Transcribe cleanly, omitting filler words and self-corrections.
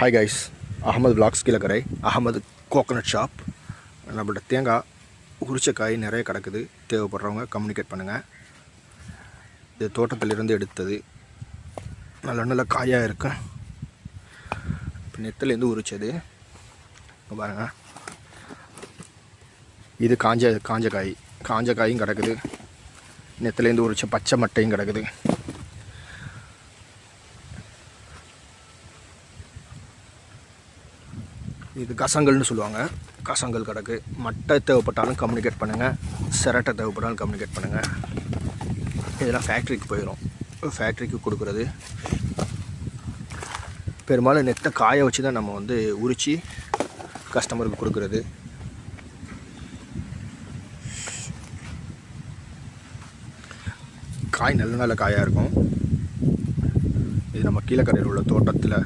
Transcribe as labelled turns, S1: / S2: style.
S1: Hi guys, Ahmed vlogs Kilakarai, Ahmed coconut shop. நம்மள்ட்ட தேங்காய் உரிச்ச காய் நிறைய கிடக்குது. தேவைப்படுறவங்க கம்யூனிகேட் பண்ணுங்கள். இது தோட்டத்திலிருந்து எடுத்தது, நல்ல நல்ல காயாக இருக்கு. இப்போ நெத்திலேருந்து உரிச்சது பாருங்கள். இது காஞ்ச காயும் கிடக்குது. நெத்திலேருந்து உரிச்ச பச்சை மட்டையும் கிடக்குது. இது கசங்கல்னு சொல்லுவாங்க. கசங்கல் கிடக்கு. மட்டை தேவைப்பட்டாலும் கம்யூனிகேட் பண்ணுங்கள். சிரட்டை தேவைப்பட்டாலும் கம்யூனிகேட் பண்ணுங்கள். இதெல்லாம் ஃபேக்ட்ரிக்கு போயிடும். ஃபேக்ட்ரிக்கு கொடுக்குறது. பெரும்பாலும் நெத்தை காய வச்சு தான் நம்ம உரித்து கஸ்டமருக்கு கொடுக்குறது. காய் நல்ல நல்ல காயாக இருக்கும். இது நம்ம கீழக்கரையில் உள்ள தோட்டத்தில்